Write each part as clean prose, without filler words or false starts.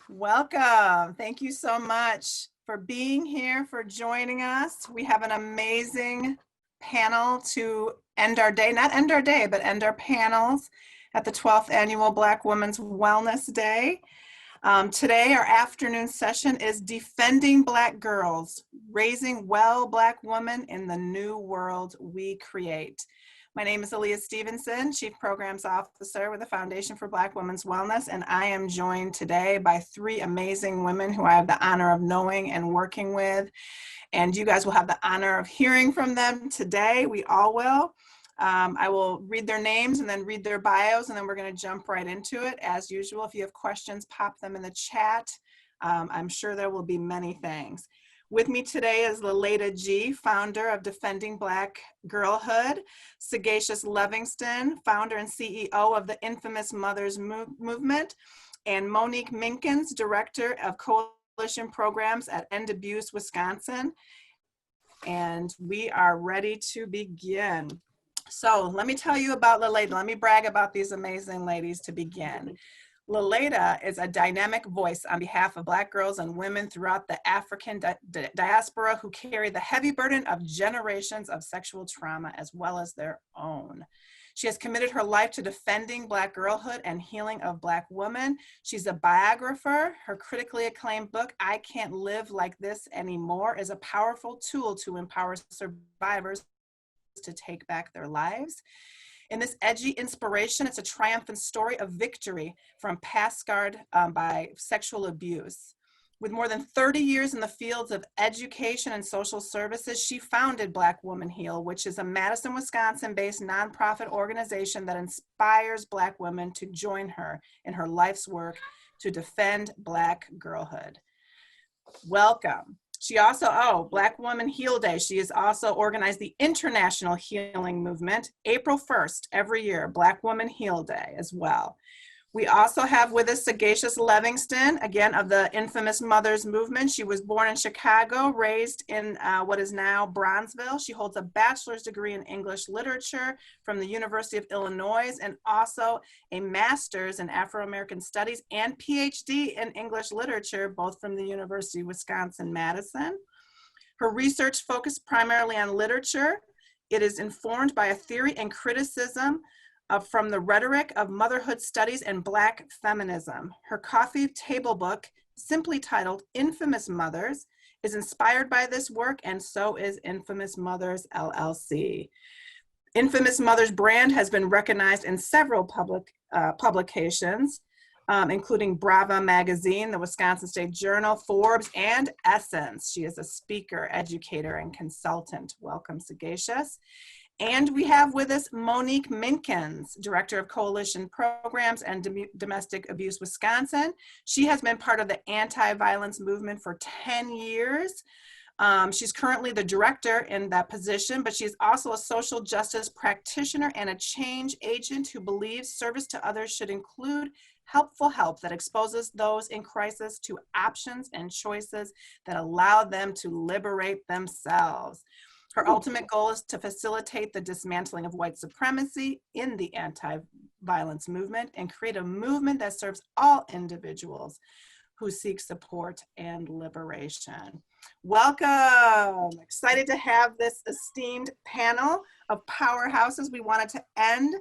Welcome. Thank you so much for being here, for joining us. We have an amazing panel to end our day, not end our day, but end our panels at the 12th Annual Black Women's Wellness Day. Today, our afternoon session is Defending Black Girls, Raising Well Black Women in the New World We Create. My name is Aaliyah Stevenson, Chief Programs Officer with the Foundation for Black Women's Wellness, and I am joined today by three amazing women who I have the honor of knowing and working with. And you guys will have the honor of hearing from them today. We all will. I will read their names and then read their bios, and then we're going to jump right into it. As usual, if you have questions, pop them in the chat. I'm sure there will be many things. With me today is Laleda G., founder of Defending Black Girlhood, Sagacious Livingston, founder and CEO of the infamous Mothers Movement, and Monique Minkins, director of coalition programs at End Abuse, Wisconsin. And we are ready to begin. So let me tell you about Laleda. Let me brag about these amazing ladies to begin. Laleda is a dynamic voice on behalf of Black girls and women throughout the African diaspora who carry the heavy burden of generations of sexual trauma as well as their own. She has committed her life to defending Black girlhood and healing of Black women. She's a biographer. Her critically acclaimed book, I Can't Live Like This Anymore, is a powerful tool to empower survivors to take back their lives. In this edgy inspiration, it's a triumphant story of victory from past scarred by sexual abuse. With more than 30 years in the fields of education and social services, she founded Black Women Heal, which is a Madison, Wisconsin-based nonprofit organization that inspires Black women to join her in her life's work to defend Black girlhood. Welcome. She also, Black Women Heal Day. She has also organized the International Healing Movement, April 1st, every year, Black Women Heal Day as well. We also have with us Sagacious Livingston, again, of the infamous Mothers Movement. She was born in Chicago, raised in what is now Bronzeville. She holds a bachelor's degree in English literature from the University of Illinois and also a master's in Afro-American studies and PhD in English literature, both from the University of Wisconsin-Madison. Her research focused primarily on literature. It is informed by a theory and criticism from the rhetoric of motherhood studies and Black feminism. Her coffee table book, simply titled Infamous Mothers, is inspired by this work, and so is Infamous Mothers, LLC. Infamous Mothers brand has been recognized in several publications, including Brava Magazine, the Wisconsin State Journal, Forbes, and Essence. She is a speaker, educator, and consultant. Welcome, Sagacious. And we have with us Monique Minkins, Director of Coalition Programs and Domestic Abuse Wisconsin. She has been part of the anti-violence movement for 10 years. She's currently the director in that position, but she's also a social justice practitioner and a change agent who believes service to others should include helpful help that exposes those in crisis to options and choices that allow them to liberate themselves. Her ultimate goal is to facilitate the dismantling of white supremacy in the anti-violence movement and create a movement that serves all individuals who seek support and liberation. Welcome. Excited to have this esteemed panel of powerhouses. We wanted to end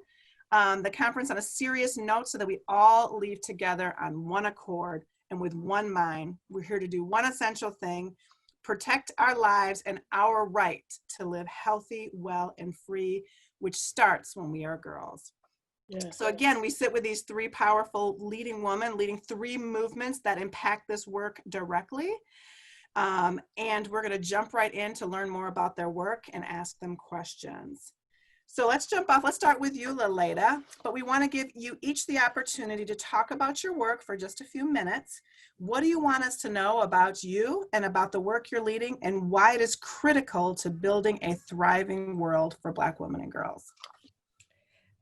the conference on a serious note so that we all leave together on one accord and with one mind. We're here to do one essential thing: protect our lives and our right to live healthy, well, and free, which starts when we are girls. Yes. So again, we sit with these three powerful leading women, leading three movements that impact this work directly. And we're gonna jump right in to learn more about their work and ask them questions. So let's jump off. Let's start with you, Laleda, but we want to give you each the opportunity to talk about your work for just a few minutes. What do you want us to know about you and about the work you're leading, and why it is critical to building a thriving world for Black women and girls?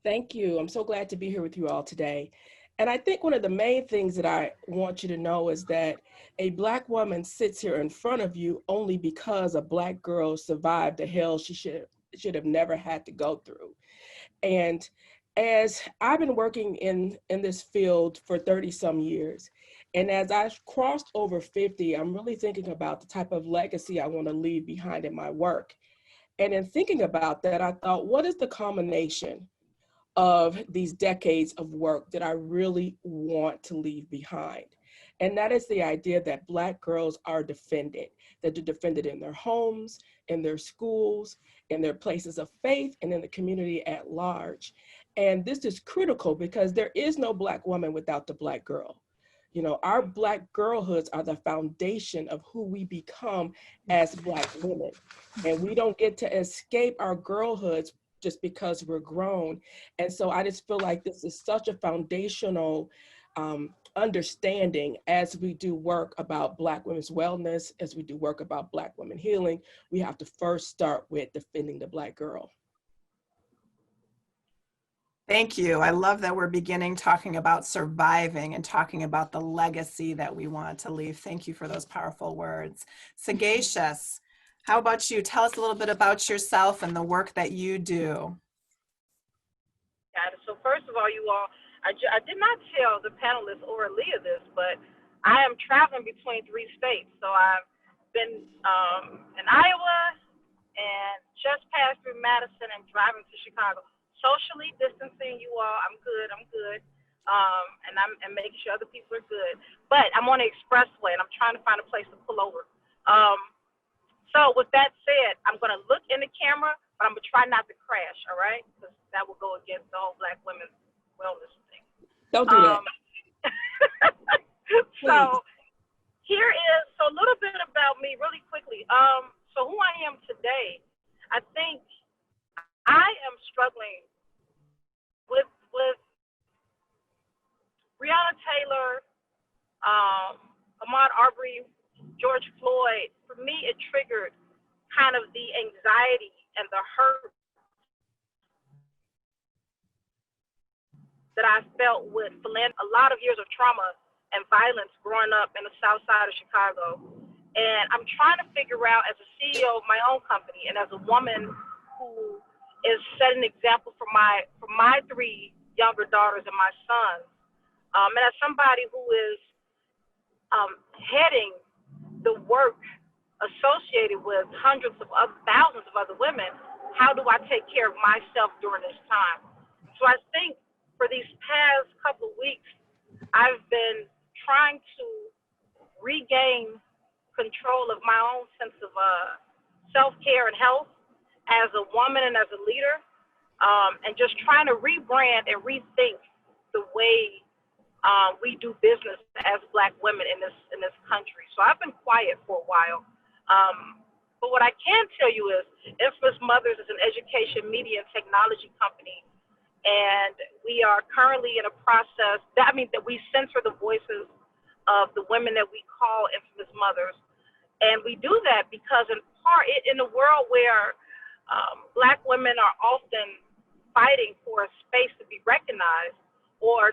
Thank you. I'm so glad to be here with you all today. And I think one of the main things that I want you to know is that a Black woman sits here in front of you only because a Black girl survived the hell she should have never had to go through. And as I've been working in this field for 30 some years, And as I've crossed over 50, I'm really thinking about the type of legacy I want to leave behind in my work. And in thinking about that, I thought, what is the combination of these decades of work that I really want to leave behind? And that is the idea that Black girls are defended, that they're defended in their homes, in their schools, in their places of faith, and in the community at large. And this is critical because there is no Black woman without the Black girl. You know, our Black girlhoods are the foundation of who we become as Black women. And we don't get to escape our girlhoods just because we're grown. And so I just feel like this is such a foundational understanding as we do work about Black women's wellness, as we do work about Black women healing. We have to first start with defending the Black girl. Thank you. I love that we're beginning talking about surviving and talking about the legacy that we want to leave. Thank you for those powerful words. Sagacious, how about you? Tell us a little bit about yourself and the work that you do. Yeah, so first of all, you all, I did not tell the panelists or Leah this, but I am traveling between 3 states. So I've been in Iowa and just passed through Madison and driving to Chicago. Socially distancing, you all, I'm good. And I'm making sure other people are good. But I'm on the expressway and I'm trying to find a place to pull over. So with that said, I'm going to look in the camera, but I'm going to try not to crash, all right? Because that will go against the whole Black women's wellness thing. Don't do that. So here is a little bit about me really quickly. So who I am today, I think I am struggling with Breonna Taylor, Ahmaud Arbery, George Floyd. For me, it triggered kind of the anxiety and the hurt that I felt with a lot of years of trauma and violence growing up in the South Side of Chicago. And I'm trying to figure out, as a CEO of my own company and as a woman who is setting an example for my 3 younger daughters and my sons, and as somebody who is heading the work associated with thousands of other women, how do I take care of myself during this time? So I think for these past couple of weeks, I've been trying to regain control of my own sense of self-care and health as a woman and as a leader, and just trying to rebrand and rethink the way we do business as Black women in this country. So I've been quiet for a while. But what I can tell you is Infamous Mothers is an education, media, and technology company. And we are currently in a process that we censor the voices of the women that we call Infamous Mothers. And we do that because in part, in a world where Black women are often fighting for a space to be recognized or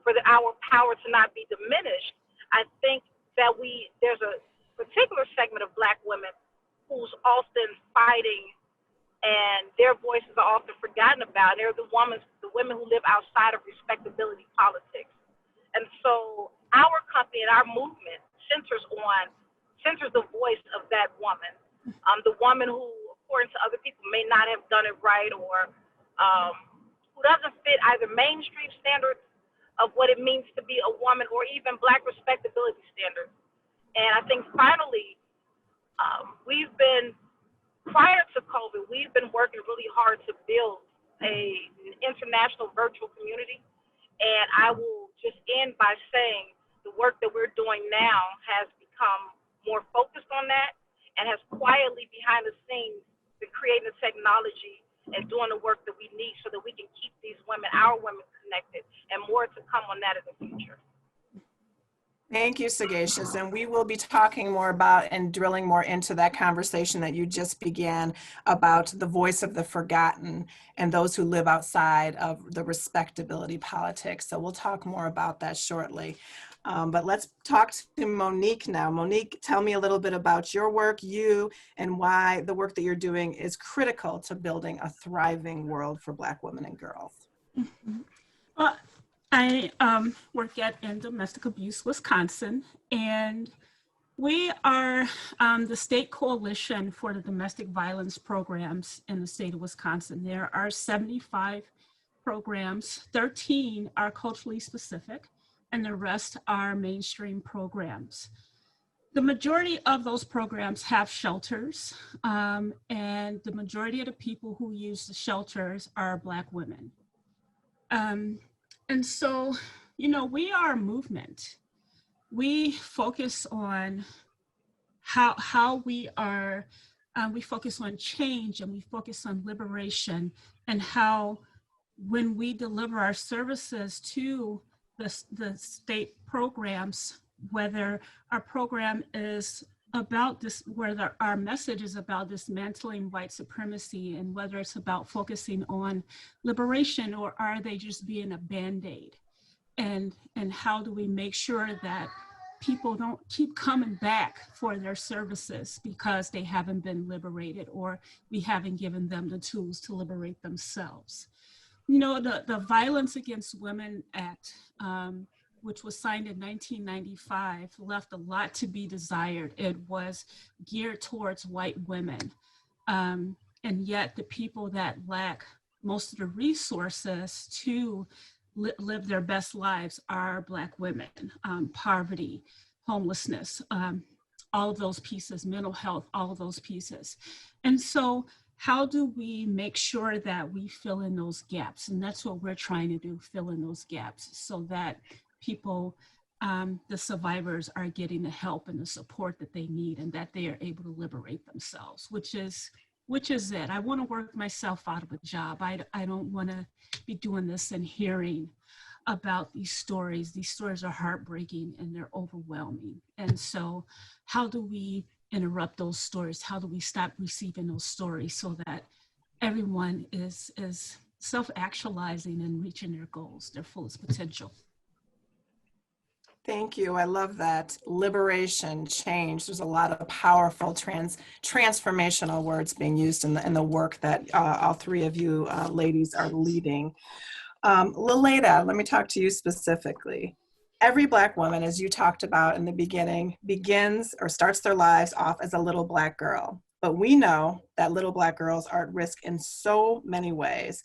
for our power to not be diminished, I think that there's a particular segment of Black women who's often fighting, and their voices are often forgotten about. They're the women who live outside of respectability politics. And so our company and our movement centers the voice of that woman, the woman who, according to other people, may not have done it right, or who doesn't fit either mainstream standards of what it means to be a woman or even Black respectability standards. And I think finally, prior to COVID, we've been working really hard to build an international virtual community. And I will just end by saying the work that we're doing now has become more focused on that and has quietly behind the scenes been creating the technology and doing the work that we need so that we can keep these women, our women, connected, and more to come on that in the future. Thank you, Sagacious. And we will be talking more about and drilling more into that conversation that you just began about the voice of the forgotten and those who live outside of the respectability politics. So we'll talk more about that shortly. But let's talk to Monique now. Monique, tell me a little bit about your work, and why the work that you're doing is critical to building a thriving world for Black women and girls. Well, I work at in Domestic Abuse Wisconsin, and we are the state coalition for the domestic violence programs in the state of Wisconsin. There are 75 programs, 13 are culturally specific, and the rest are mainstream programs. The majority of those programs have shelters, and the majority of the people who use the shelters are Black women. And so, you know, we are a movement. We focus on how we focus on change, and we focus on liberation, and how when we deliver our services to the state programs, whether our program is about this, whether our message is about dismantling white supremacy, and whether it's about focusing on liberation, or are they just being a Band-Aid? And how do we make sure that people don't keep coming back for their services because they haven't been liberated, or we haven't given them the tools to liberate themselves? You know, the Violence Against Women Act, which was signed in 1995, left a lot to be desired. It was geared towards white women. And yet the people that lack most of the resources to live their best lives are Black women. Poverty, homelessness, all of those pieces, mental health, all of those pieces. And so how do we make sure that we fill in those gaps? And that's what we're trying to do, fill in those gaps, so that people, the survivors, are getting the help and the support that they need, and that they are able to liberate themselves, which is it. I want to work myself out of a job. I don't want to be doing this and hearing about these stories. These stories are heartbreaking and they're overwhelming. And so how do we interrupt those stories? How do we stop receiving those stories so that everyone is self-actualizing and reaching their goals, their fullest potential? Thank you. I love that. Liberation, change. There's a lot of powerful transformational words being used in the work that all three of you ladies are leading. Leleda, let me talk to you specifically. Every Black woman, as you talked about in the beginning, begins or starts their lives off as a little Black girl. But we know that little Black girls are at risk in so many ways.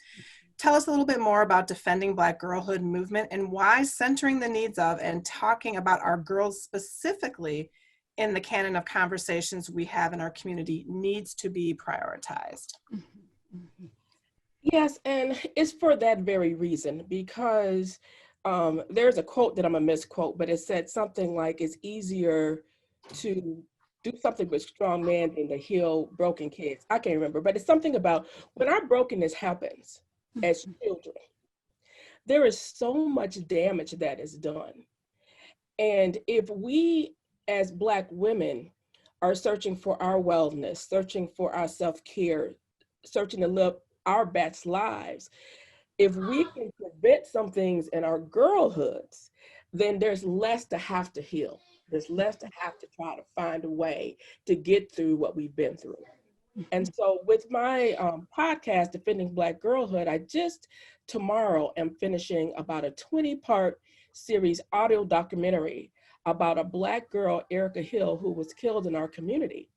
Tell us a little bit more about Defending Black Girlhood movement, and why centering the needs of and talking about our girls specifically in the canon of conversations we have in our community needs to be prioritized. Yes, and it's for that very reason, because there's a quote that I'm gonna misquote, but it said something like, it's easier to do something with strong men than to heal broken kids. I can't remember, but it's something about when our brokenness happens as children, there is so much damage that is done. And if we as Black women are searching for our wellness, searching for our self-care, searching to live our best lives, if we can prevent some things in our girlhoods, then there's less to have to heal. There's less to have to try to find a way to get through what we've been through. And so with my podcast, Defending Black Girlhood, I just tomorrow am finishing about a 20-part series audio documentary about a Black girl, Erica Hill, who was killed in our community.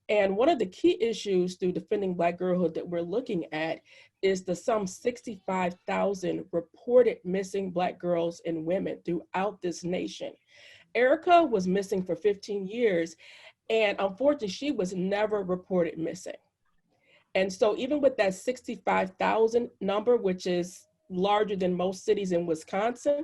And one of the key issues through Defending Black Girlhood that we're looking at is the some 65,000 reported missing Black girls and women throughout this nation. Erica was missing for 15 years, and unfortunately, she was never reported missing. And so even with that 65,000 number, which is larger than most cities in Wisconsin,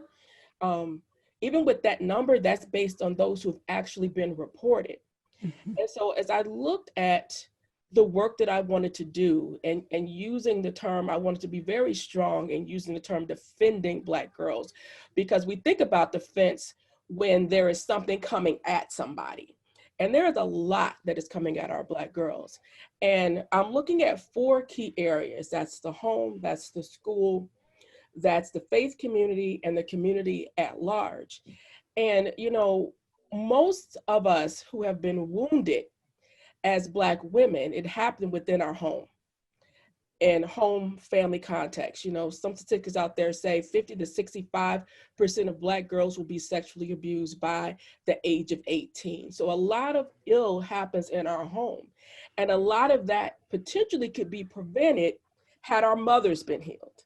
even with that number, that's based on those who've actually been reported. And so as I looked at the work that I wanted to do, and using the term, I wanted to be very strong in using the term defending Black girls, because we think about defense when there is something coming at somebody. And there is a lot that is coming at our Black girls. And I'm looking at 4 key areas. That's the home, that's the school, that's the faith community, and the community at large. And, you know, most of us who have been wounded as Black women, it happened within our home. in home family context. You know, some statistics out there say 50 to 65% of Black girls will be sexually abused by the age of 18. So a lot of ill happens in our home. And a lot of that potentially could be prevented had our mothers been healed.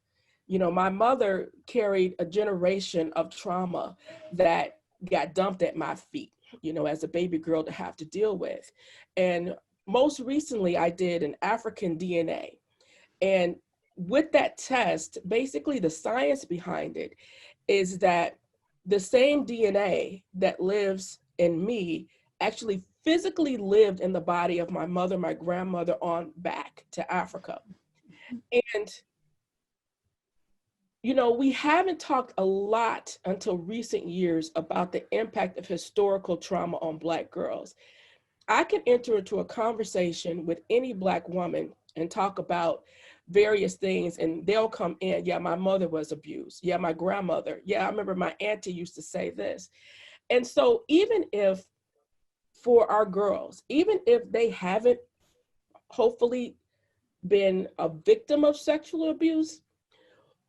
You know, my mother carried a generation of trauma that got dumped at my feet, you know, as a baby girl to have to deal with. And most recently, I did an African DNA. And with that test, basically the science behind it is that the same DNA that lives in me actually physically lived in the body of my mother, my grandmother, on back to Africa. And, you know, we haven't talked a lot until recent years about the impact of historical trauma on Black girls. I can enter into a conversation with any Black woman and talk about various things, and they'll come in, yeah, my mother was abused. Yeah, my grandmother. Yeah, I remember my auntie used to say this. And so even if for our girls, even if they haven't hopefully been a victim of sexual abuse,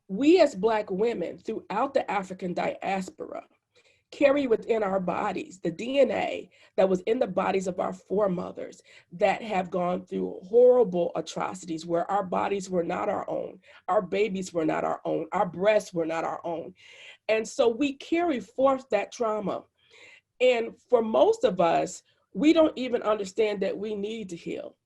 we as Black women throughout the African diaspora carry within our bodies the DNA that was in the bodies of our foremothers that have gone through horrible atrocities where our bodies were not our own, our babies were not our own, our breasts were not our own. And so we carry forth that trauma. And for most of us, we don't even understand that we need to heal.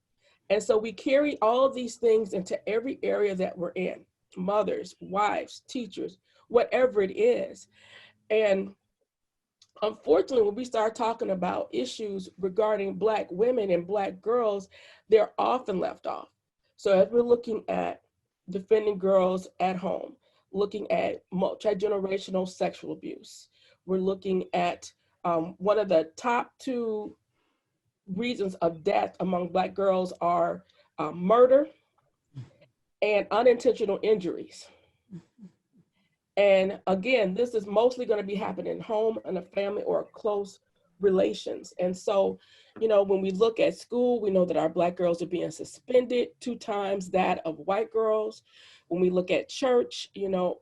And so we carry all of these things into every area that we're in, mothers, wives, teachers, whatever it is. And unfortunately, when we start talking about issues regarding Black women and Black girls, they're often left off. So as we're looking at defending girls at home, looking at multi-generational sexual abuse, we're looking at one of the top two reasons of death among Black girls are murder and unintentional injuries. And again, this is mostly going to be happening in home, in a family, or close relations. And so, you know, when we look at school, we know that our Black girls are being suspended 2 times that of white girls. When we look at church, you know,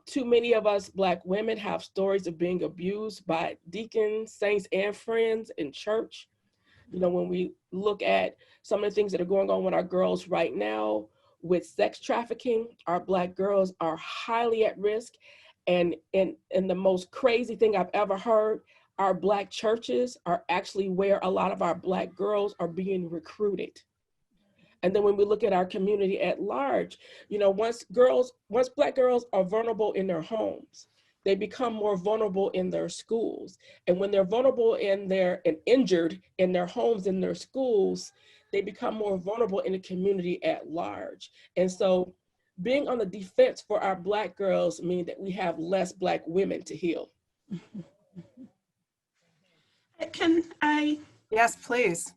too many of us Black women have stories of being abused by deacons, saints, and friends in church. You know, when we look at some of the things that are going on with our girls right now, with sex trafficking, our Black girls are highly at risk. And the most crazy thing I've ever heard, our Black churches are actually where a lot of our Black girls are being recruited. And then when we look at our community at large, you know, once Black girls are vulnerable in their homes, they become more vulnerable in their schools. And when they're vulnerable and injured in their homes, in their schools, they become more vulnerable in the community at large. And so being on the defense for our Black girls means that we have less Black women to heal. Can I? Yes, please.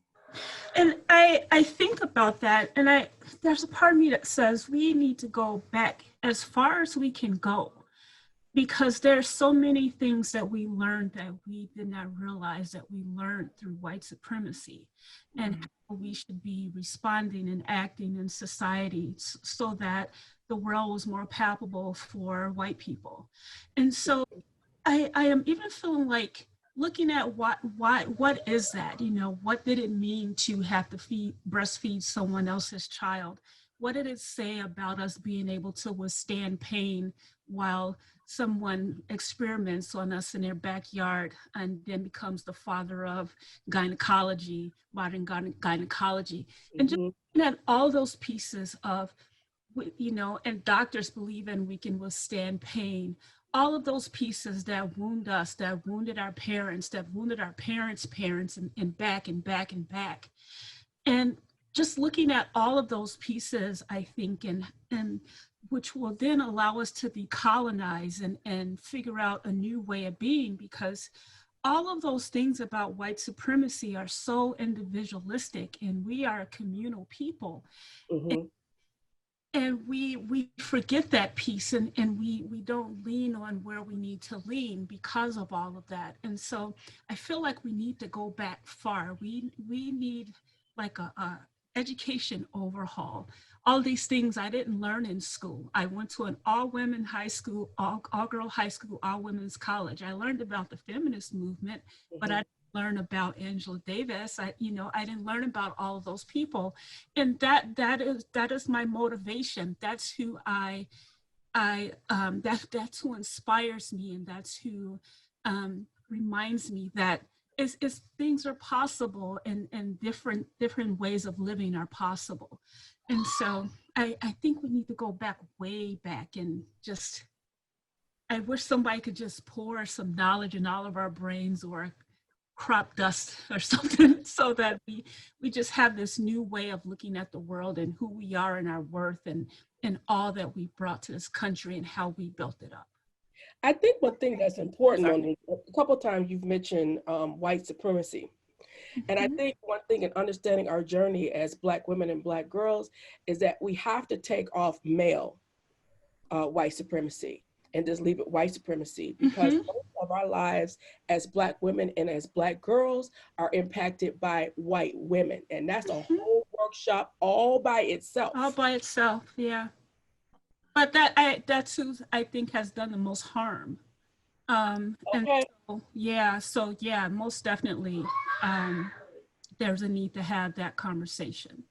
And I think about that, and there's a part of me that says we need to go back as far as we can go, because there's so many things that we learned that we did not realize that we learned through white supremacy, and how we should be responding and acting in society so that the world was more palpable for white people. And so I am even feeling like looking at what is that, you know, what did it mean to have to breastfeed someone else's child? What did it say about us being able to withstand pain while someone experiments on us in their backyard and then becomes the father of gynecology, modern gynecology? And just looking at all those pieces of, you know, and doctors believe in we can withstand pain. All of those pieces that wound us, that wounded our parents, that wounded our parents' parents, and back and back and back. And just looking at all of those pieces, I think, and which will then allow us to decolonize and figure out a new way of being, because all of those things about white supremacy are so individualistic, and we are a communal people. And we forget that piece, and we don't lean on where we need to lean because of all of that. And so I feel like we need to go back far. We need like education overhaul. All these things I didn't learn in school. I went to an all-women high school, all-girl high school, all-women's college. I learned about the feminist movement, but I didn't learn about Angela Davis. I didn't learn about all of those people, and that is my motivation. That's who that's who inspires me, and that's who reminds me that is things are possible, and different ways of living are possible. And so I think we need to go way back, and just, I wish somebody could just pour some knowledge in all of our brains, or crop dust or something, so that we just have this new way of looking at the world and who we are and our worth, and all that we brought to this country and how we built it up. I think one thing that's important, Monique, a couple of times you've mentioned white supremacy. And I think one thing in understanding our journey as Black women and Black girls is that we have to take off male white supremacy and just leave it white supremacy, because most of our lives as Black women and as Black girls are impacted by white women. And that's a whole workshop all by itself. All by itself, yeah. But that's who I think has done the most harm. And so most definitely, there's a need to have that conversation.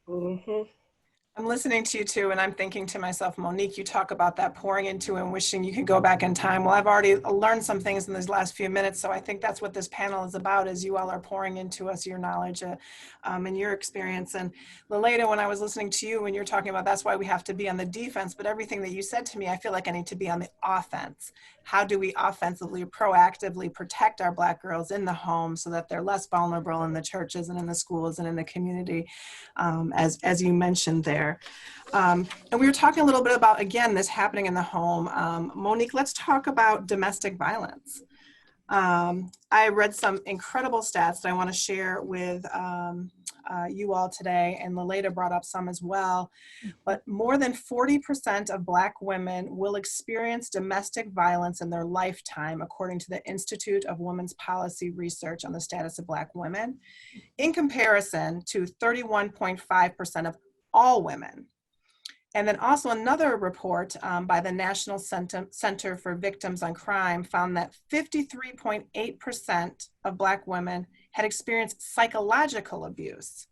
I'm listening to you too, and I'm thinking to myself, Monique, you talk about that pouring into and wishing you could go back in time. Well, I've already learned some things in these last few minutes, so I think that's what this panel is about, is you all are pouring into us your knowledge and your experience. And Leleda, when I was listening to you, when you're talking about that's why we have to be on the defense, but everything that you said to me, I feel like I need to be on the offense. How do we offensively, proactively protect our Black girls in the home so that they're less vulnerable in the churches and in the schools and in the community, as you mentioned there. And we were talking a little bit about, again, this happening in the home. Monique, let's talk about domestic violence. I read some incredible stats that I want to share with you all today, and Leleda brought up some as well, but more than 40% of Black women will experience domestic violence in their lifetime, according to the Institute of Women's Policy Research on the Status of Black Women, in comparison to 31.5% of all women. And then also another report by the National Center for Victims on Crime found that 53.8% of Black women had experienced psychological abuse,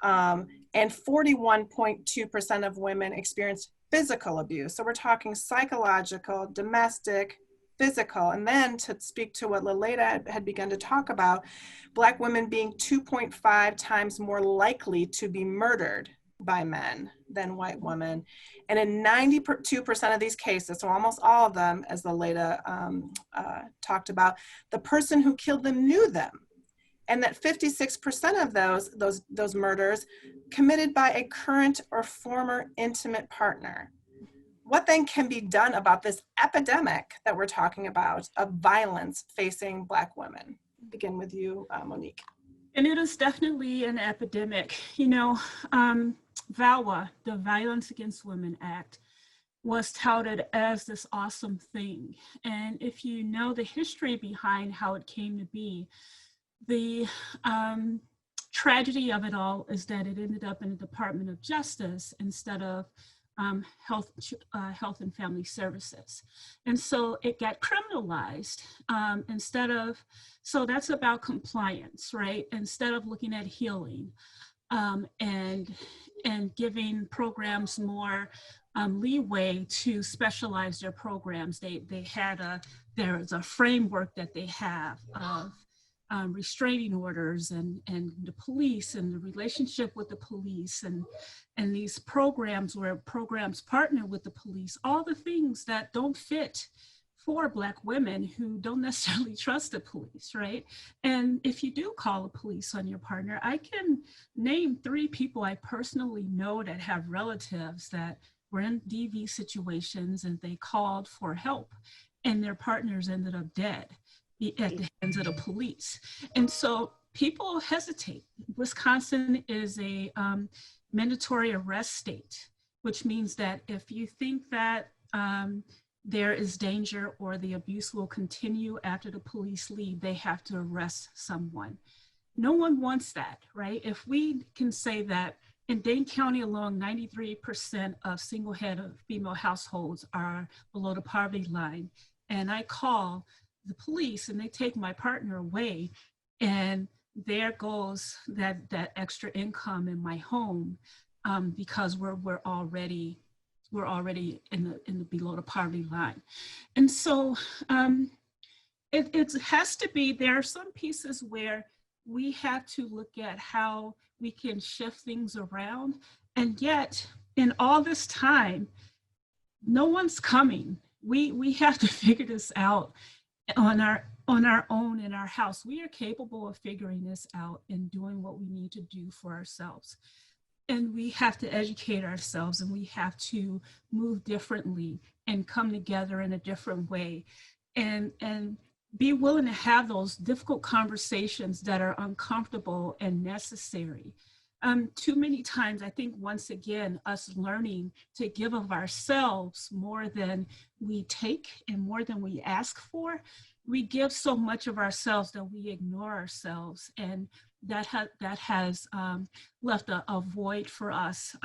and 41.2% of women experienced physical abuse. So we're talking psychological, domestic, physical. And then to speak to what Leleda had begun to talk about, Black women being 2.5 times more likely to be murdered by men than white women. And in 92% of these cases, so almost all of them, as Leleda talked about, the person who killed them knew them. And that 56% of those murders committed by a current or former intimate partner. What then can be done about this epidemic that we're talking about of violence facing Black women? Begin with you, Monique. And it is definitely an epidemic. VAWA, the Violence Against Women Act, was touted as this awesome thing. And if you know the history behind how it came to be, the tragedy of it all is that it ended up in the Department of Justice instead of Health and Family Services. And so it got criminalized so that's about compliance, right? Instead of looking at healing and giving programs more leeway to specialize their programs. There's a framework that they have of restraining orders and the police and the relationship with the police and these programs where programs partner with the police, all the things that don't fit for Black women who don't necessarily trust the police, right? And if you do call the police on your partner, I can name 3 people I personally know that have relatives that were in DV situations and they called for help and their partners ended up dead at the hands of the police. And so people hesitate. Wisconsin is a mandatory arrest state, which means that if you think that there is danger or the abuse will continue after the police leave, they have to arrest someone. No one wants that, right? If we can say that In Dane County alone, 93% of single-head of female households are below the poverty line. And I call the police and they take my partner away, and there goes that extra income in my home, because we're already in the below the poverty line. And so it has to be, there are some pieces where we have to look at how we can shift things around. And yet, in all this time, no one's coming. We have to figure this out on our own in our house. We are capable of figuring this out and doing what we need to do for ourselves. And we have to educate ourselves, and we have to move differently and come together in a different way, and be willing to have those difficult conversations that are uncomfortable and necessary. Too many times, I think, once again, us learning to give of ourselves more than we take and more than we ask for. We give so much of ourselves that we ignore ourselves, and that has left a void for us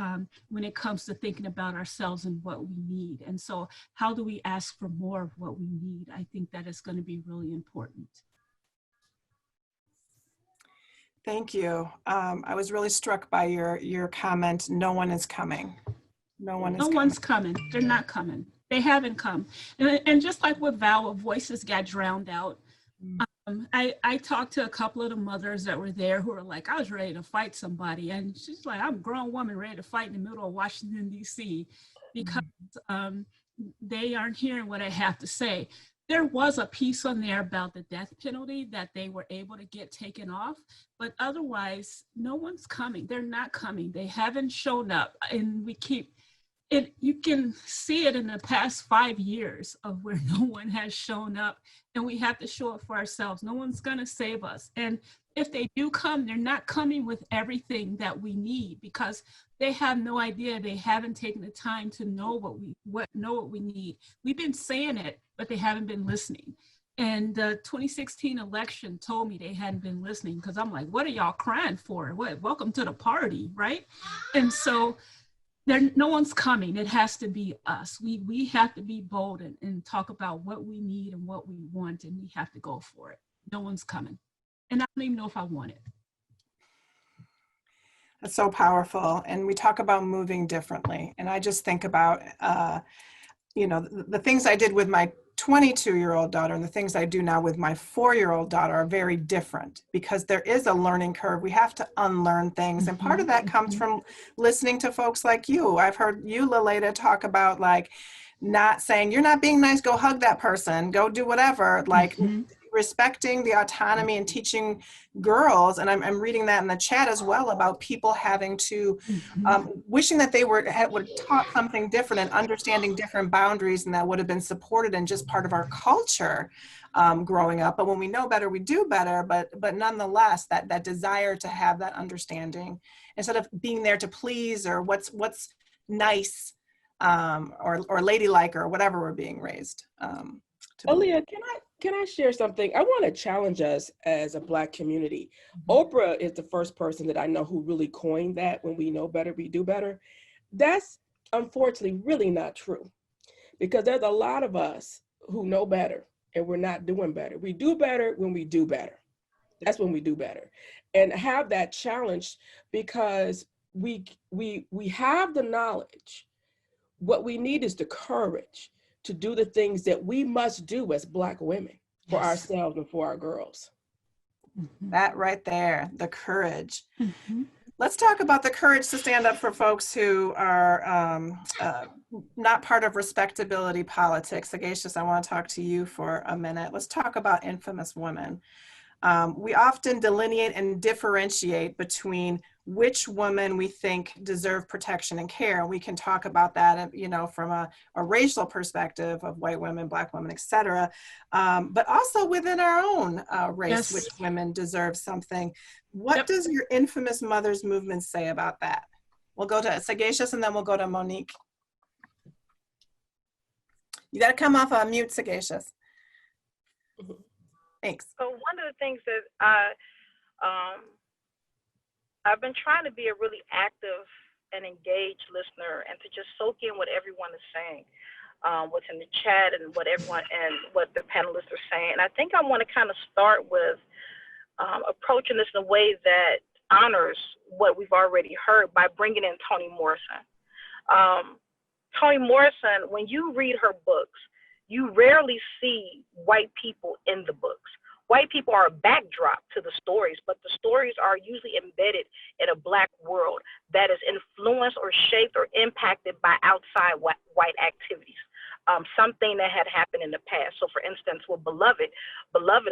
when it comes to thinking about ourselves and what we need. And so how do we ask for more of what we need? I think that is going to be really important. Thank you. I was really struck by your comment, no one is coming. No one's coming. They're not coming. They haven't come. And just like with Val, voices got drowned out. I talked to a couple of the mothers that were there who were like, I was ready to fight somebody. And she's like, I'm a grown woman ready to fight in the middle of Washington, D.C. because they aren't hearing what I have to say. There was a piece on there about the death penalty that they were able to get taken off, but otherwise, no one's coming. They're not coming. They haven't shown up. And we keep it, you can see it in the past 5 years of where no one has shown up, and we have to show it for ourselves. No one's going to save us. And if they do come, they're not coming with everything that we need, because they have no idea. They haven't taken the time to know what we need. We've been saying it, but they haven't been listening. And the 2016 election told me they hadn't been listening, because I'm like, what are y'all crying for? What? Welcome to the party, right? And so no one's coming. It has to be us. We have to be bold and talk about what we need and what we want, and we have to go for it. No one's coming. And I don't even know if I want it. That's so powerful. And we talk about moving differently. And I just think about, the things I did with my 22-year-old daughter and the things I do now with my 4-year-old daughter are very different, because there is a learning curve. We have to unlearn things. And part of that comes from listening to folks like you. I've heard you, Laleta, talk about like not saying, you're not being nice, go hug that person, go do whatever, like respecting the autonomy and teaching girls. And I'm reading that in the chat as well about people having to, wishing that they would have taught something different and understanding different boundaries, and that would have been supported and just part of our culture growing up. But when we know better, we do better. But nonetheless, that desire to have that understanding instead of being there to please or what's nice or ladylike or whatever we're being raised. Aaliyah, can I share something? I want to challenge us as a Black community. Oprah is the first person that I know who really coined that, when we know better, we do better. That's unfortunately really not true, because there's a lot of us who know better and we're not doing better. We do better when we do better. That's when we do better. And have that challenge, because we have the knowledge. What we need is the courage to do the things that we must do as Black women for ourselves and for our girls. That right there, the courage. Let's talk about the courage to stand up for folks who are not part of respectability politics. Sagacious, I want to talk to you for a minute. Let's talk about infamous women. We often delineate and differentiate between which women we think deserve protection and care. And we can talk about that, from a racial perspective of white women, Black women, et cetera, but also within our own race, which women deserve something. What does your infamous mothers movement say about that? We'll go to Sagacious and then we'll go to Monique. You got to come off mute, Sagacious. Thanks. So one of the things that I've been trying to be a really active and engaged listener and to just soak in what everyone is saying, what's in the chat and what everyone and what the panelists are saying. And I think I want to kind of start with approaching this in a way that honors what we've already heard by bringing in Toni Morrison. Toni Morrison, when you read her books, you rarely see white people in the books. White people are a backdrop to the stories, but the stories are usually embedded in a Black world that is influenced or shaped or impacted by outside white activities, something that had happened in the past. So for instance, with Beloved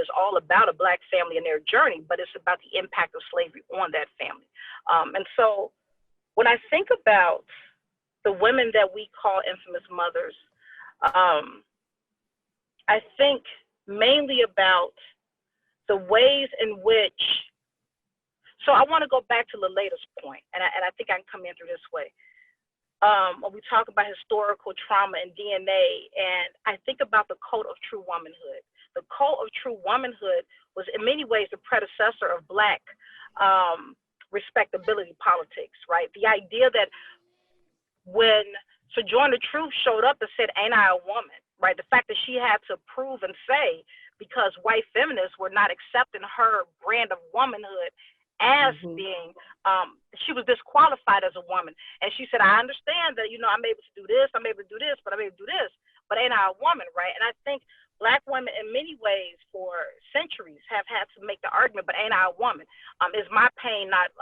is all about a Black family and their journey, but it's about the impact of slavery on that family. And so when I think about the women that we call infamous mothers, I think mainly about the ways in which, so I want to go back to Laleda's point, and I think I can come in through this way. When we talk about historical trauma and DNA, and I think about the code of true womanhood. The code of true womanhood was in many ways the predecessor of Black respectability politics, right? The idea that when Sojourner Truth showed up and said, "Ain't I a woman?" Right? The fact that she had to prove and say, because white feminists were not accepting her brand of womanhood as being, she was disqualified as a woman. And she said, "I understand that, I'm able to do this, I'm able to do this, but I'm able to do this, but ain't I a woman," right? And I think Black women in many ways for centuries have had to make the argument, but ain't I a woman? Is my pain not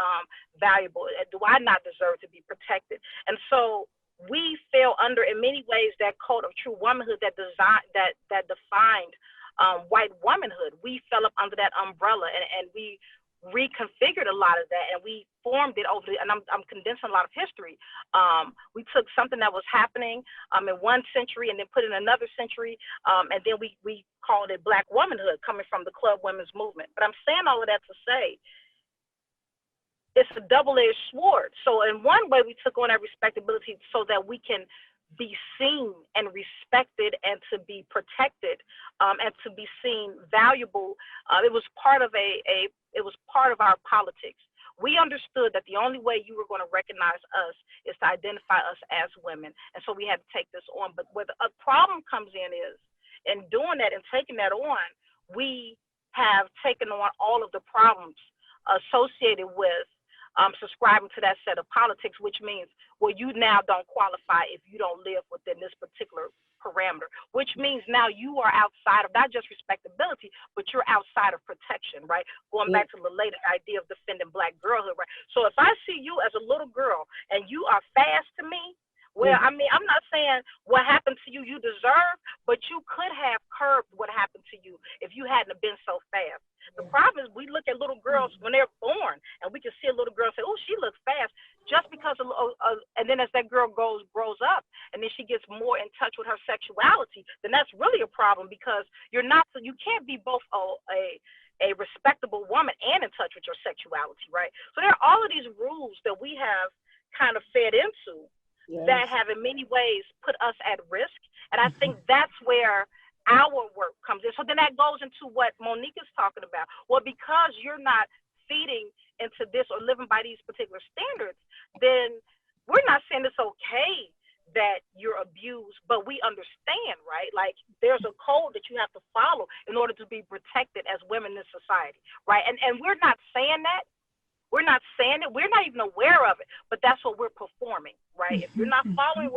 valuable? Do I not deserve to be protected? And so we fell under, in many ways, that code of true womanhood that defined white womanhood. We fell up under that umbrella, and we reconfigured a lot of that, and we formed it over and I'm condensing a lot of history. We took something that was happening in one century and then put it in another century, and then we called it Black womanhood, coming from the Club Women's movement. But I'm saying all of that to say it's a double-edged sword. So in one way, we took on that respectability so that we can be seen and respected and to be protected, and to be seen valuable. It was part of our politics. We understood that the only way you were going to recognize us is to identify us as women. And so we had to take this on. But where the problem comes in is, in doing that and taking that on, we have taken on all of the problems associated with subscribing to that set of politics, which means, well, you now don't qualify if you don't live within this particular parameter, which means now you are outside of not just respectability, but you're outside of protection, right? Going back to the later idea of defending Black girlhood, right? So if I see you as a little girl and you are fast to me, well, I mean, I'm not saying what happened to you deserve, but you could have curbed what happened to you if you hadn't been so fast. The problem is we look at little girls when they're born, and we can see a little girl and say, "Oh, she looks fast," just because and then as that girl grows up, and then she gets more in touch with her sexuality, then that's really a problem, because you can't be both a respectable woman and in touch with your sexuality, right? So there are all of these rules that we have kind of fed into. Yes. That have in many ways put us at risk. And I think that's where our work comes in. So then that goes into what Monique is talking about. Well, because you're not feeding into this or living by these particular standards, then we're not saying it's okay that you're abused, but we understand, right? Like, there's a code that you have to follow in order to be protected as women in society, right? And we're not saying that. We're not saying it. We're not even aware of it, but that's what we're performing, right? If you're not following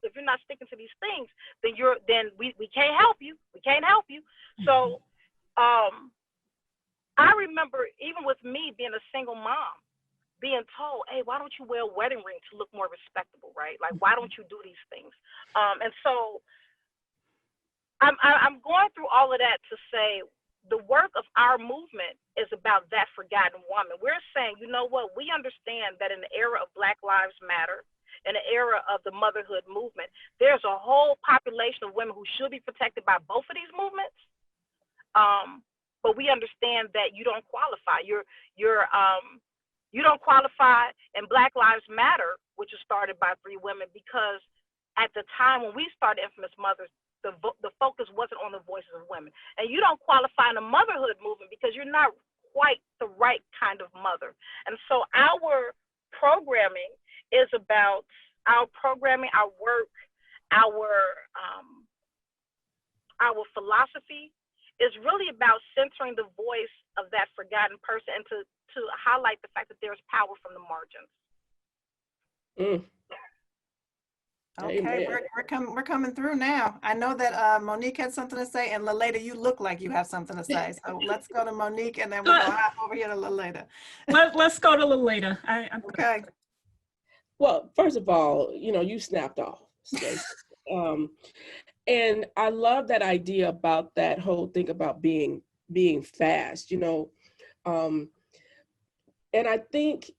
if you're not sticking to these things, then we can't help you. We can't help you. So I remember, even with me being a single mom, being told, "Hey, why don't you wear a wedding ring to look more respectable," right? Like, why don't you do these things? And so I'm going through all of that to say, the work of our movement is about that forgotten woman. We're saying, you know what, we understand that in the era of Black Lives Matter, in the era of the motherhood movement, there's a whole population of women who should be protected by both of these movements. But we understand that you don't qualify. You don't qualify in Black Lives Matter, which was started by 3 women, because at the time when we started Infamous Mothers, the focus wasn't on the voices of women. And you don't qualify in the motherhood movement because you're not quite the right kind of mother. And so our programming is about our programming, our work, our philosophy is really about centering the voice of that forgotten person and to highlight the fact that there's power from the margins. Mm. Okay, Amen. we're coming through now. I know that Monique had something to say, and Laleda, you look like you have something to say. So let's go to Monique, and then we'll go hop over here to Laleda. Let's go to a little later. I'm good. Okay. Well, first of all, you snapped off, Stacey. And I love that idea about that whole thing about being fast, and I think,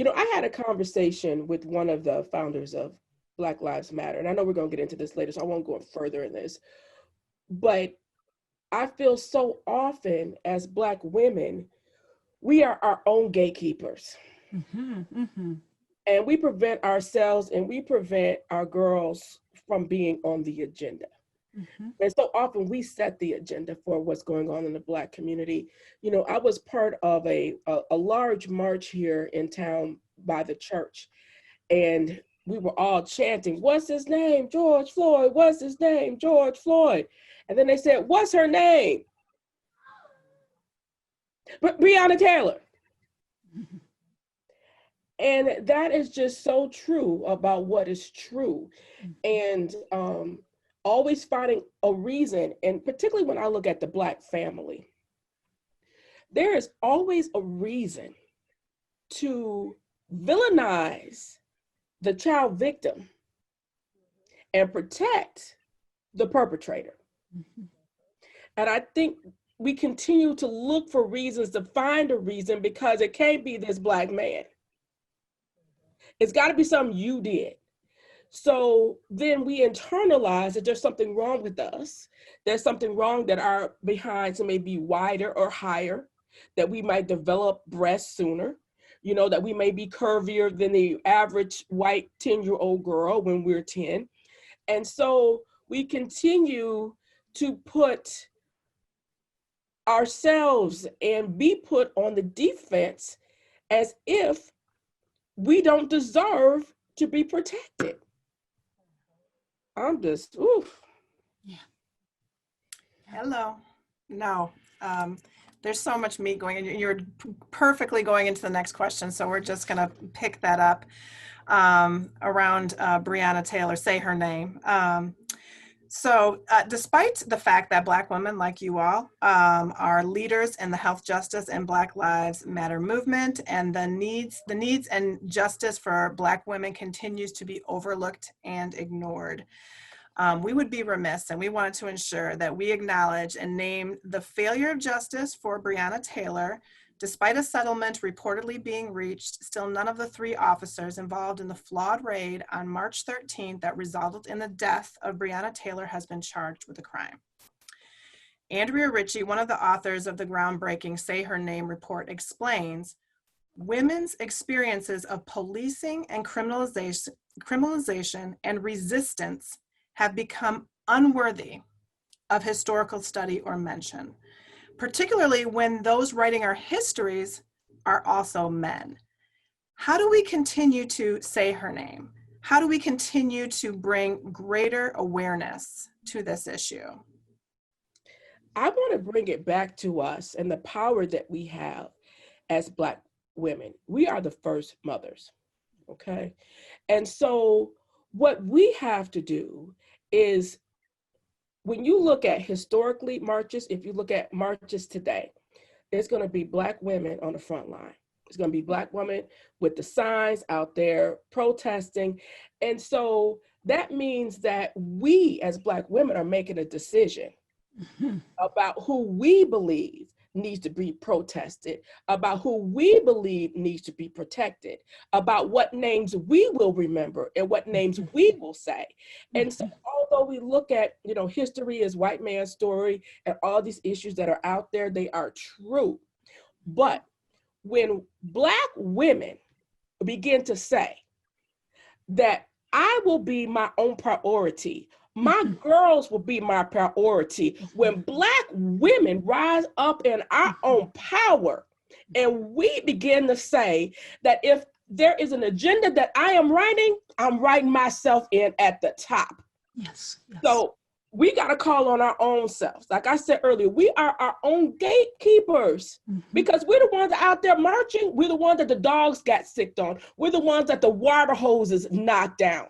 I had a conversation with one of the founders of Black Lives Matter, and I know we're going to get into this later, so I won't go further in this, but I feel so often as Black women, we are our own gatekeepers. Mm-hmm, mm-hmm. And we prevent ourselves and we prevent our girls from being on the agenda. Mm-hmm. And so often we set the agenda for what's going on in the Black community. I was part of a large march here in town by the church, and we were all chanting, "What's his name? George Floyd. What's his name? George Floyd." And then they said, "What's her name?" Breonna Taylor. Mm-hmm. And that is just so true about what is true. And always finding a reason, and particularly when I look at the Black family, there is always a reason to villainize the child victim and protect the perpetrator. Mm-hmm. And I think we continue to look for reasons to find a reason, because it can't be this Black man. It's got to be something you did. So then we internalize that there's something wrong with us. There's something wrong that our behinds may be wider or higher, that we might develop breasts sooner, that we may be curvier than the average white 10-year-old girl when we're 10. And so we continue to put ourselves and be put on the defense as if we don't deserve to be protected. I'm just, oof. Yeah. Hello. No, there's so much meat going in. You're perfectly going into the next question. So we're just going to pick that up around Breonna Taylor, say her name. So despite the fact that Black women like you all are leaders in the health justice and Black Lives Matter movement, and the needs and justice for Black women continues to be overlooked and ignored, we would be remiss, and we wanted to ensure that we acknowledge and name the failure of justice for Breonna Taylor. Despite a settlement reportedly being reached, still none of the 3 officers involved in the flawed raid on March 13th that resulted in the death of Breonna Taylor has been charged with a crime. Andrea Ritchie, one of the authors of the groundbreaking Say Her Name report, explains, women's experiences of policing and criminalization and resistance have become unworthy of historical study or mention, particularly when those writing our histories are also men. How do we continue to say her name? How do we continue to bring greater awareness to this issue? I want to bring it back to us and the power that we have as Black women. We are the first mothers, okay? And so what we have to do is, when you look at historically marches, if you look at marches today, it's going to be Black women on the front line. It's going to be Black women with the signs out there protesting. And so that means that we as Black women are making a decision about who we believe needs to be protested, about who we believe needs to be protected, about what names we will remember and what names we will say. And so although we look at, history as white man's story and all these issues that are out there, they are true. But when Black women begin to say that I will be my own priority My girls will be my priority. When Black women rise up in our own power and we begin to say that if there is an agenda that I am writing, I'm writing myself in at the top. Yes. Yes. So we got to call on our own selves. Like I said earlier, we are our own gatekeepers because we're the ones out there marching. We're the ones that the dogs got sicked on. We're the ones that the water hoses knocked down.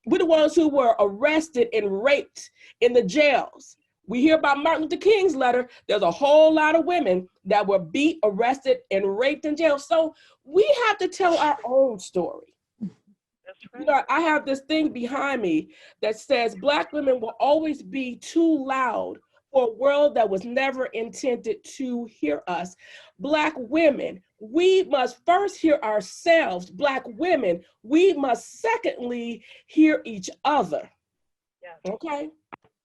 We're the ones who were arrested and raped in the jails. We hear about Martin Luther King's letter. There's a whole lot of women that were beat, arrested, and raped in jail. So we have to tell our own story. That's right. You know, I have this thing behind me that says Black women will always be too loud for a world that was never intended to hear us. Black women, we must first hear ourselves. Black women, we must secondly hear each other. Yeah. Okay?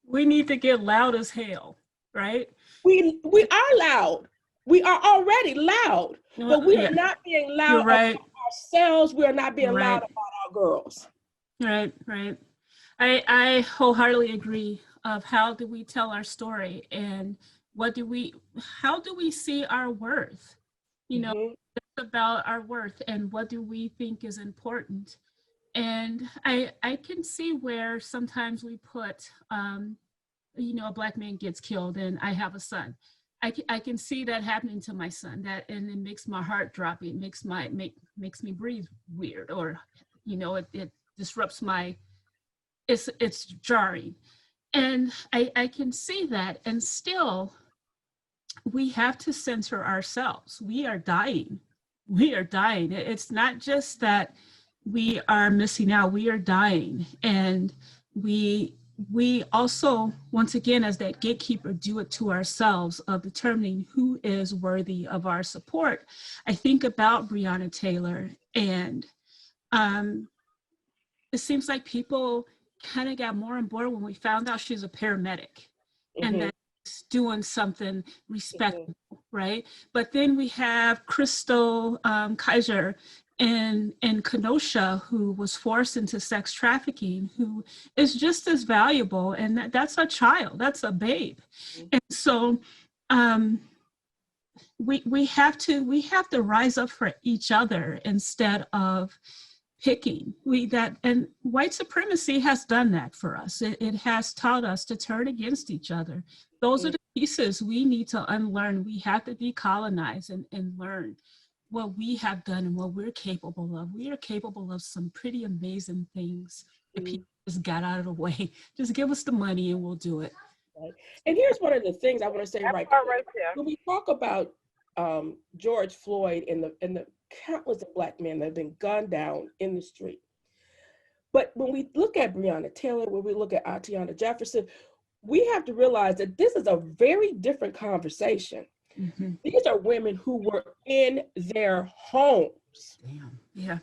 We need to get loud as hell, right? We are loud. We are already loud, but we are not being loud You're right. about ourselves. We are not being You're loud right. about our girls. Right, right. I wholeheartedly agree of how do we tell our story and how do we see our worth? You know, it's about our worth and what do we think is important. And I can see where sometimes we put, you know, a Black man gets killed and I have a son. I can see that happening to my son, and it makes my heart drop. It makes me breathe weird, or, you know, it disrupts it's jarring. And I can see that, and still we have to center ourselves. We are dying. We are dying. It's not just that we are missing out, we are dying. And we also, once again, as that gatekeeper, do it to ourselves of determining who is worthy of our support. I think about Breonna Taylor, and it seems like people kind of got more on board when we found out she's a paramedic and that she's doing something respectable, right? But then we have Crystal Kaiser in Kenosha, who was forced into sex trafficking, who is just as valuable, and that's a child, that's a babe. And so we have to rise up for each other instead of picking. And white supremacy has done that for us. It has taught us to turn against each other. Those are the pieces we need to unlearn. We have to decolonize and learn what we have done and what we're capable of. We are capable of some pretty amazing things. If people just got out of the way, just give us the money and we'll do it. Right. And here's one of the things I want to say That right part right there. when we talk about George Floyd and the countless of Black men that have been gunned down in the street. But when we look at Breonna Taylor, when we look at Atiana Jefferson, we have to realize that this is a very different conversation. These are women who were in their homes. Damn. Yeah.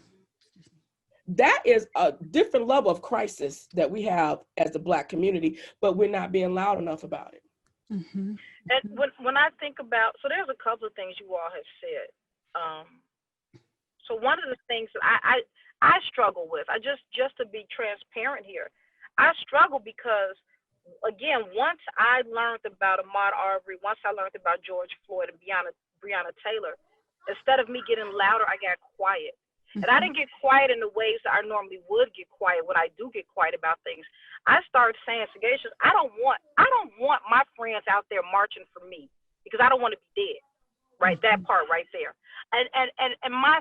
That is a different level of crisis that we have as a Black community, but we're not being loud enough about it. And when I think about, so there's a couple of things you all have said. So one of the things that I struggle with, just to be transparent here, I struggle because, again, once I learned about Ahmaud Arbery, once I learned about George Floyd and Breonna Taylor, instead of me getting louder, I got quiet. And I didn't get quiet in the ways that I normally would get quiet when I do get quiet about things. I started saying, Sagacious, I don't want my friends out there marching for me because I don't want to be dead. Right, that part right there. And my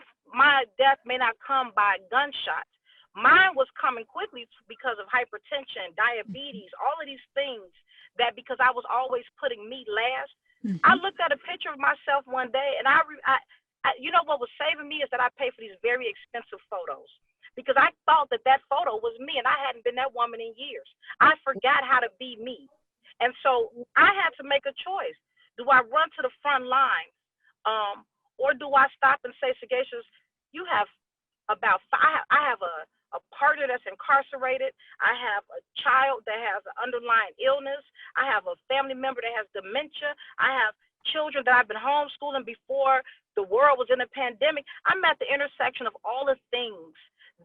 death may not come by gunshots. Mine was coming quickly because of hypertension, diabetes, all of these things that because I was always putting me last. I looked at a picture of myself one day and I you know what was saving me is that I paid for these very expensive photos because I thought that photo was me and I hadn't been that woman in years. I forgot how to be me. And so I had to make a choice. Do I run to the front line? Or do I stop and say, Sagacious, you have I have a partner that's incarcerated. I have a child that has an underlying illness. I have a family member that has dementia. I have children that I've been homeschooling before the world was in a pandemic. I'm at the intersection of all the things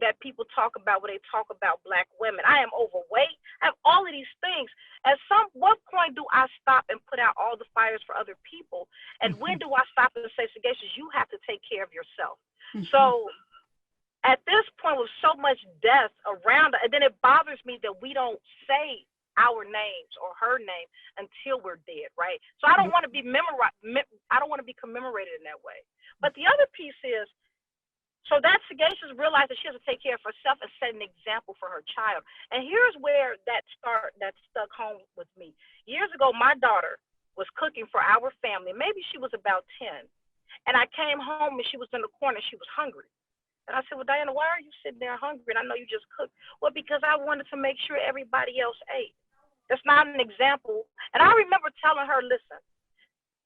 that people talk about when they talk about Black women. I am overweight. I have all of these things. At what point do I stop and put out all the fires for other people? And when do I stop and say, Sagacious, you have to take care of yourself? So at this point, with so much death around, and then it bothers me that we don't say our names or her name until we're dead, right? So I don't want to be I don't want to be commemorated in that way. But the other piece is, so that Sagacious realized that she has to take care of herself and set an example for her child. And here's where that stuck home with me. Years ago, my daughter was cooking for our family. Maybe she was about 10. And I came home and she was in the corner. She was hungry. And I said, well, Diana, why are you sitting there hungry? And I know you just cooked. Well, because I wanted to make sure everybody else ate. That's not an example. And I remember telling her, listen,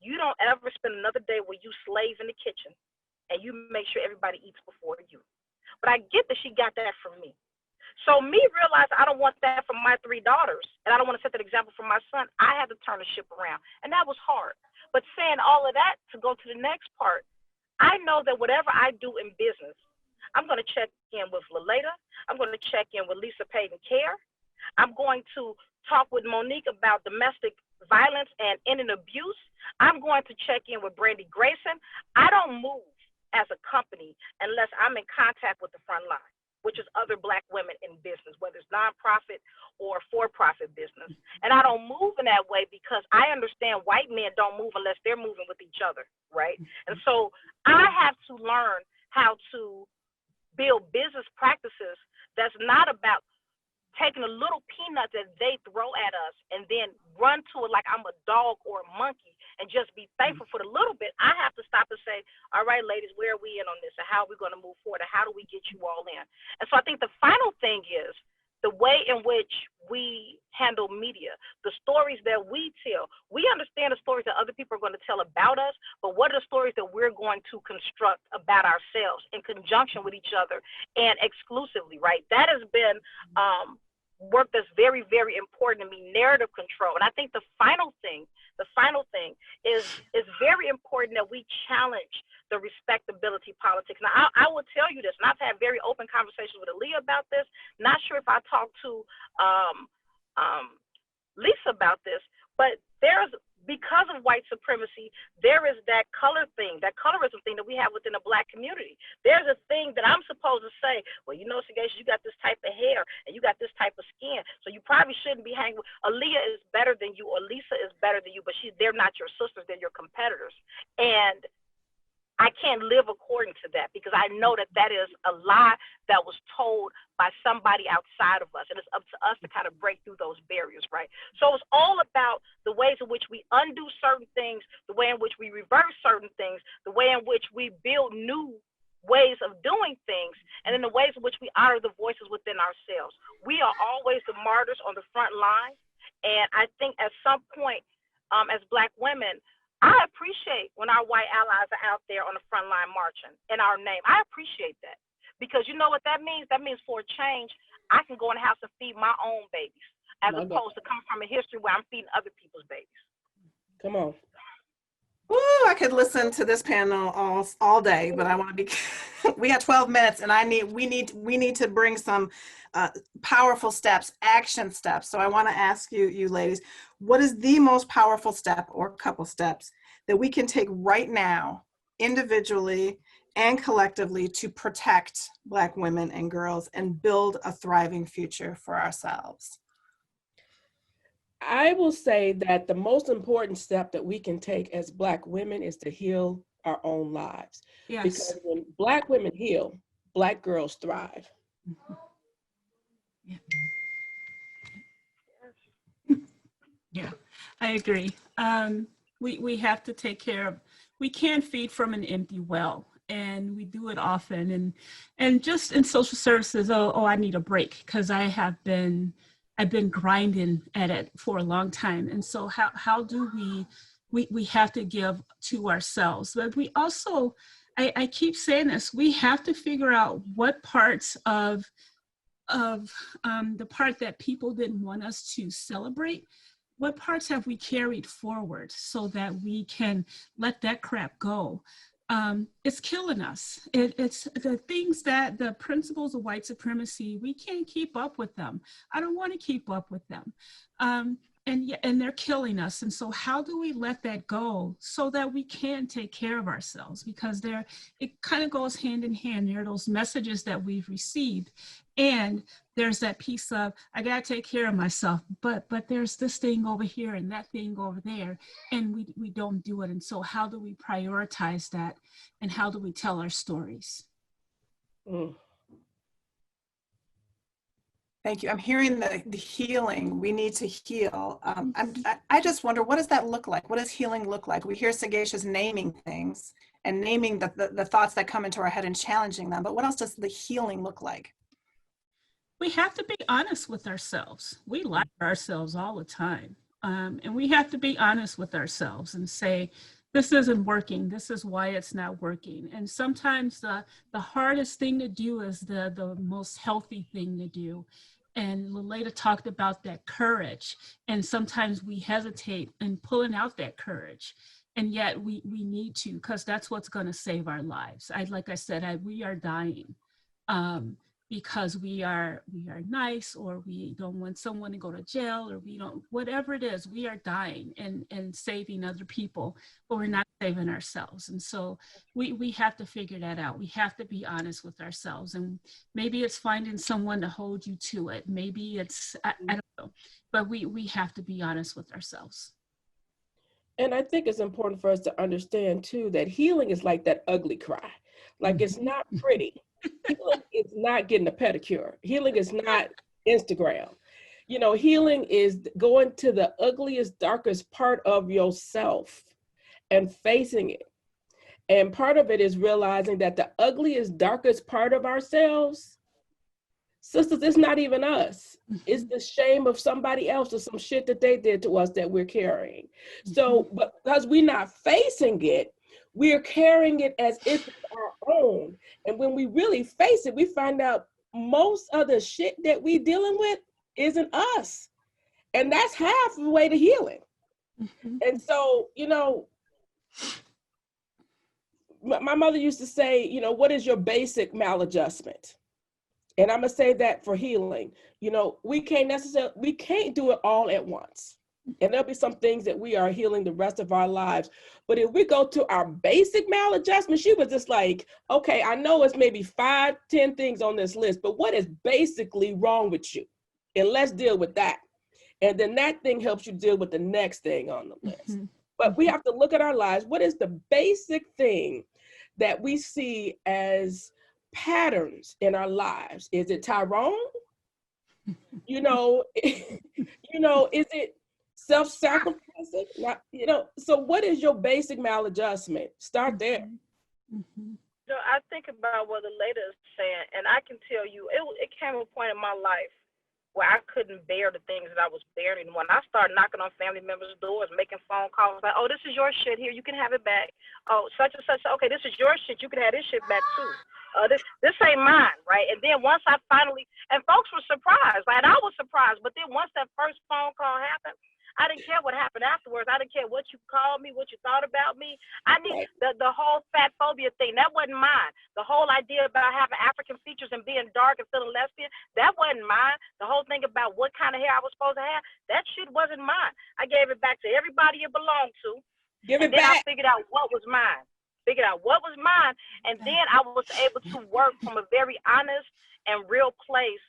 you don't ever spend another day where you slave in the kitchen and you make sure everybody eats before you. But I get that she got that from me. So me realizing I don't want that from my 3 daughters, and I don't want to set that example for my son, I had to turn the ship around. And that was hard. But saying all of that to go to the next part, I know that whatever I do in business, I'm going to check in with Laleta. I'm going to check in with Lisa Payton Care. I'm going to talk with Monique about domestic violence and ending abuse. I'm going to check in with Brandy Grayson. I don't move as a company unless I'm in contact with the front line, which is other Black women in business, whether it's nonprofit or for-profit business. And I don't move in that way because I understand white men don't move unless they're moving with each other, right? And so I have to learn how to build business practices that's not about taking a little peanut that they throw at us and then run to it like I'm a dog or a monkey and just be thankful for the little bit. I have to stop and say, all right, ladies, where are we in on this? And how are we going to move forward? And how do we get you all in? And so I think the final thing is the way in which we handle media, the stories that we tell. We understand the stories that other people are going to tell about us, but what are the stories that we're going to construct about ourselves in conjunction with each other and exclusively, right? That has been work that's very, very important to me, narrative control. And I think the final thing is very important that we challenge the respectability politics. Now, I will tell you this, and I've had very open conversations with Aaliyah about this. Not sure if I talked to Lisa about this, but because of white supremacy, there is that color thing, that colorism thing that we have within the Black community. There's a thing that I'm supposed to say, well, you know, Sagacious, you got this type of hair and you got this type of skin, so you probably shouldn't be hanging with, Aaliyah is better than you, or Lisa is better than you, but they're not your sisters, they're your competitors. And I can't live according to that because I know that that is a lie that was told by somebody outside of us. And it's up to us to kind of break through those barriers, right? So it's all about the ways in which we undo certain things, the way in which we reverse certain things, the way in which we build new ways of doing things, and in the ways in which we honor the voices within ourselves. We are always the martyrs on the front line. And I think at some point, as Black women, I appreciate when our white allies are out there on the front line marching in our name. I appreciate that because you know what that means? That means for a change, I can go in the house and feed my own babies as opposed to coming from a history where I'm feeding other people's babies. Come on. Ooh, I could listen to this panel all day, but I want to be, we have 12 minutes and we need to bring some powerful steps, action steps. So I want to ask you ladies, what is the most powerful step or couple steps that we can take right now, individually and collectively, to protect Black women and girls and build a thriving future for ourselves? I will say that the most important step that we can take as Black women is to heal our own lives. Yes. Because when Black women heal, Black girls thrive. Yeah. Yeah, I agree. We have to take care of, we can't feed from an empty well, and we do it often. And just in social services, oh, I need a break because I've been grinding at it for a long time. And so how do we have to give to ourselves, but we also, I keep saying this, we have to figure out what parts of the part that people didn't want us to celebrate, what parts have we carried forward so that we can let that crap go. it's killing us. It's the things that the principles of white supremacy, we can't keep up with them. I don't want to keep up with them. And they're killing us. And so how do we let that go so that we can take care of ourselves? Because it kind of goes hand in hand. There are those messages that we've received. And there's that piece of, I got to take care of myself, but there's this thing over here and that thing over there, and we don't do it. And so how do we prioritize that? And how do we tell our stories? Thank you. I'm hearing the healing. We need to heal. I just wonder, what does that look like? What does healing look like? We hear Sagacious naming things and naming the thoughts that come into our head and challenging them. But what else does the healing look like? We have to be honest with ourselves. We lie to ourselves all the time. And we have to be honest with ourselves and say, this isn't working. This is why it's not working. And sometimes the hardest thing to do is the most healthy thing to do. And Leleda talked about that courage. And sometimes we hesitate in pulling out that courage. And yet we need to, because that's what's going to save our lives. Like I said, we are dying. Because we are nice, or we don't want someone to go to jail, or we don't, whatever it is, we are dying and saving other people, but we're not saving ourselves. And so we have to figure that out. We have to be honest with ourselves. And maybe it's finding someone to hold you to it. Maybe it's, I don't know, but we have to be honest with ourselves. And I think it's important for us to understand too, that healing is like that ugly cry. Like, it's not pretty. Healing is not getting a pedicure. Healing is not Instagram. You know, healing is going to the ugliest, darkest part of yourself and facing it. And part of it is realizing that the ugliest, darkest part of ourselves, sisters, it's not even us. It's the shame of somebody else or some shit that they did to us that we're carrying. So, but because we're not facing it, we're carrying it as if it's our own. And when we really face it, we find out most of the shit that we dealing with isn't us. And that's half the way to healing. And so, you know, my mother used to say, you know, what is your basic maladjustment? And I'm gonna say that for healing, you know, we can't do it all at once. And there'll be some things that we are healing the rest of our lives. But if we go to our basic maladjustment, she was just like, okay, I know it's maybe 5, 10 things on this list, but what is basically wrong with you? And let's deal with that. And then that thing helps you deal with the next thing on the list. But we have to look at our lives. What is the basic thing that we see as patterns in our lives? Is it Tyrone? You know, is it self-sacrificing? You know, so what is your basic maladjustment? Start there. You know, I think about what Leleda is saying, and I can tell you, it came a point in my life where I couldn't bear the things that I was bearing. When I started knocking on family members' doors, making phone calls, like, oh, this is your shit here, you can have it back. Oh, such and such, okay, this is your shit, you can have this shit back too. This ain't mine, right? And then once I finally, and folks were surprised, and I was surprised, but then once that first phone call happened, I didn't care what happened afterwards. I didn't care what you called me, what you thought about me. I need the whole fat phobia thing. That wasn't mine. The whole idea about having African features and being dark and feeling lesbian, that wasn't mine. The whole thing about what kind of hair I was supposed to have, that shit wasn't mine. I gave it back to everybody it belonged to. Give it back. Then I figured out what was mine. And then I was able to work from a very honest and real place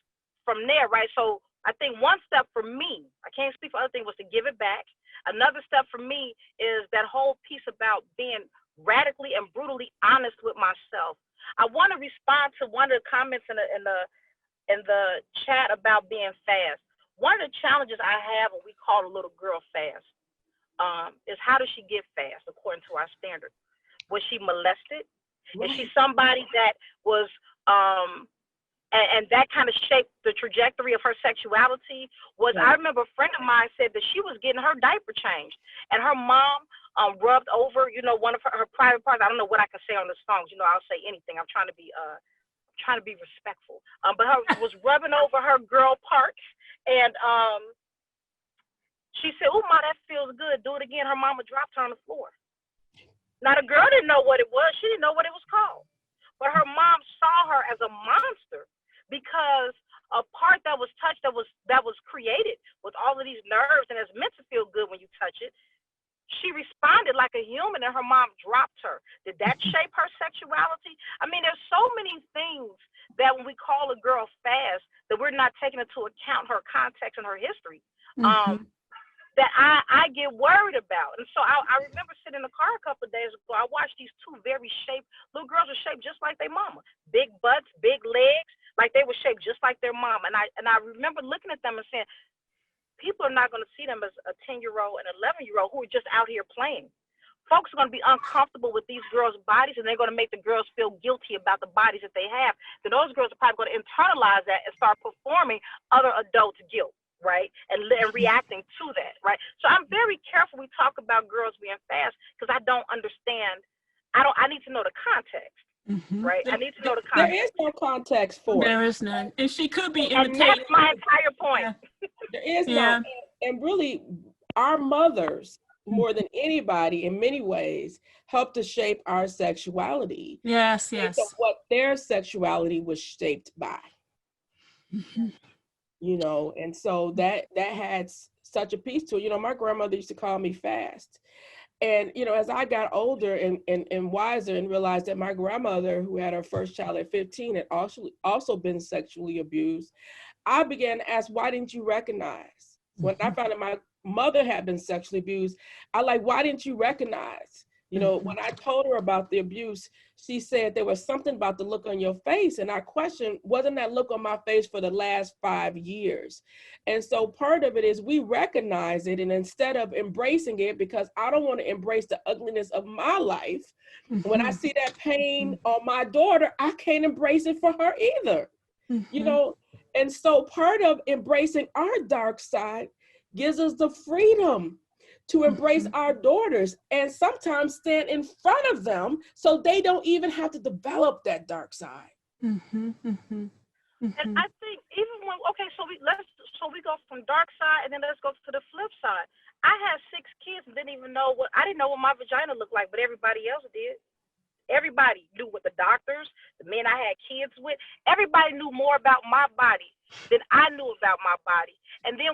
from there, right? So I think one step for me, I can't speak for other things, was to give it back. Another step for me is that whole piece about being radically and brutally honest with myself. I want to respond to one of the comments in the chat about being fast. One of the challenges I have, what we call a little girl fast, is how does she get fast according to our standard? Was she molested? Is she somebody that was and that kind of shaped the trajectory of her sexuality? I remember a friend of mine said that she was getting her diaper changed, and her mom rubbed over, you know, one of her private parts. I don't know what I can say on the songs. You know, I'll say anything. I'm trying to be respectful. But her was rubbing over her girl parts, and she said, "Oh, Ma, that feels good. Do it again." Her mama dropped her on the floor. Now the girl didn't know what it was. She didn't know what it was called. But her mom saw her as a monster because a part that was touched that was created with all of these nerves and it's meant to feel good when you touch it. She responded like a human and her mom dropped her. Did that shape her sexuality? I mean, there's so many things that when we call a girl fast, that we're not taking into account her context and her history. That I get worried about. And so I remember sitting in the car a couple of days ago. I watched these two very shaped, little girls were shaped just like their mama. Big butts, big legs, like they were shaped just like their mom. And I remember looking at them and saying, people are not going to see them as a 10-year-old and 11-year-old who are just out here playing. Folks are going to be uncomfortable with these girls' bodies, and they're going to make the girls feel guilty about the bodies that they have. Then those girls are probably going to internalize that and start performing other adults' guilt, right? And reacting to that, right? So I'm very careful we talk about girls being fast because I don't understand. I need to know the context. Right, I need to know the context. There is no context for it. There is none, and she could be and imitating. that's my entire point. Yeah. There is no, and really, our mothers, more than anybody, in many ways, helped to shape our sexuality. Yes, So what their sexuality was shaped by. You know, and so that had such a piece to it. You know, my grandmother used to call me fast. And, you know, as I got older and wiser and realized that my grandmother, who had her first child at 15, had also been sexually abused, I began to ask, why didn't you recognize? When I found out my mother had been sexually abused, why didn't you recognize? You know, when I told her about the abuse, she said there was something about the look on your face. And I questioned, wasn't that look on my face for the last 5 years? And so part of it is we recognize it. And instead of embracing it, because I don't want to embrace the ugliness of my life, when I see that pain on my daughter, I can't embrace it for her either. You know, and so part of embracing our dark side gives us the freedom to embrace our daughters and sometimes stand in front of them so they don't even have to develop that dark side. And I think even when, so we go from dark side and then let's go to the flip side. I had 6 kids and I didn't know what my vagina looked like, but everybody else did. Everybody knew what the doctors, the men I had kids with, everybody knew more about my body than I knew about my body. And then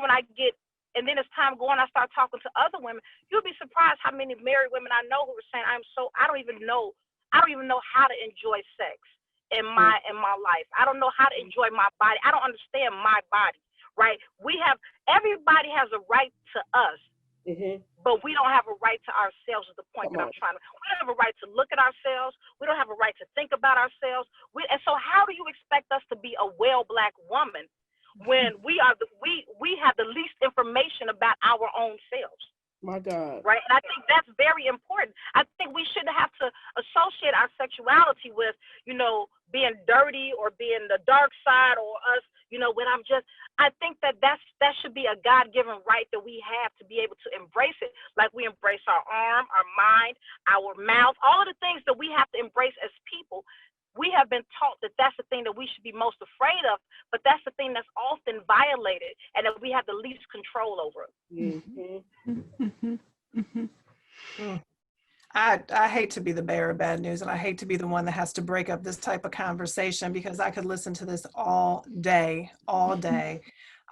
and then as time go on, I start talking to other women. You'll be surprised how many married women I know who are saying, I don't even know how to enjoy sex in my life. I don't know how to enjoy my body. I don't understand my body, right? Everybody has a right to us, but we don't have a right to ourselves is the point that I'm trying to. We don't have a right to look at ourselves. We don't have a right to think about ourselves. And so how do you expect us to be a well Black woman when we have the least information about our own selves? My God. Right. And I think that's very important. I think we shouldn't have to associate our sexuality with, you know, being dirty or being the dark side or us, you know, I think that should be a God-given right that we have to be able to embrace it. Like we embrace our arm, our mind, our mouth, all of the things that we have to embrace as people. We have been taught that that's the thing that we should be most afraid of, but that's the thing that's often violated and that we have the least control over. I hate to be the bearer of bad news, and I hate to be the one that has to break up this type of conversation because I could listen to this all day.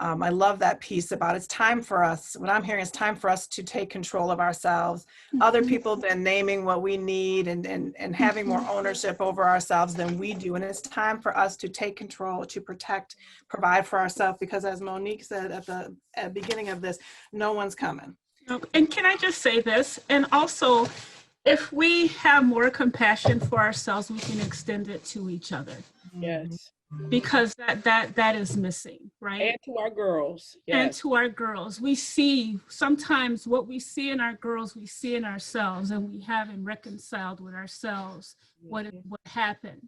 I love that piece about it's time for us. What I'm hearing is time for us to take control of ourselves. Other people have been naming what we need and having more ownership over ourselves than we do. And it's time for us to take control, to protect, provide for ourselves, because as Monique said at the beginning of this, no one's coming. And can I just say this? And also, if we have more compassion for ourselves, we can extend it to each other. Yes. Because that is missing, right? And to our girls. Yes. And to our girls. We see sometimes what we see in our girls, we see in ourselves, and we haven't reconciled with ourselves what happened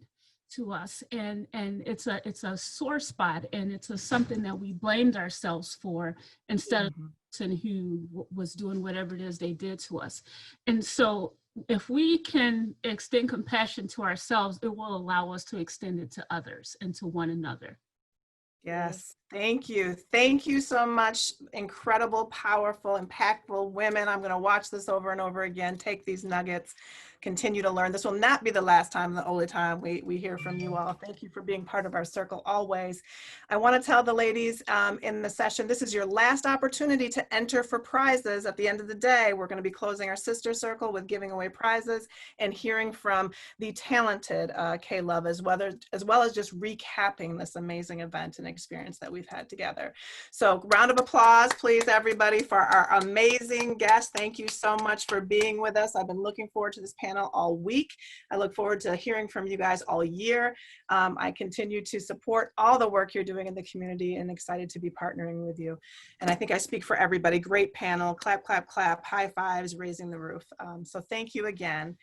to us. And it's a sore spot, and it's something that we blamed ourselves for instead of the person who was doing whatever it is they did to us. And so if we can extend compassion to ourselves, it will allow us to extend it to others and to one another. Yes. Thank you. Thank you so much. Incredible, powerful, impactful women. I'm going to watch this over and over again. Take these nuggets, continue to learn. This will not be the last time, the only time we hear from you all. Thank you for being part of our circle always. I want to tell the ladies in the session, this is your last opportunity to enter for prizes. At the end of the day, we're going to be closing our sister circle with giving away prizes and hearing from the talented K-Love, as well as just recapping this amazing event and experience that we've had together. So round of applause, please, everybody, for our amazing guests. Thank you so much for being with us. I've been looking forward to this panel all week. I look forward to hearing from you guys all year. I continue to support all the work you're doing in the community and excited to be partnering with you. And I think I speak for everybody. Great panel, clap, clap, clap, high fives, raising the roof. So thank you again.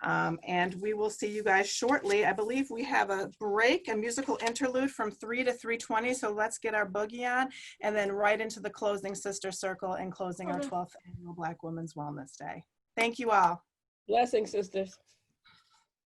And we will see you guys shortly. I believe we have a break, a musical interlude from 3 to 3:20. So let's get our boogie on and then right into the closing sister circle and closing our 12th annual Black Women's Wellness Day. Thank you all. Blessings, sisters.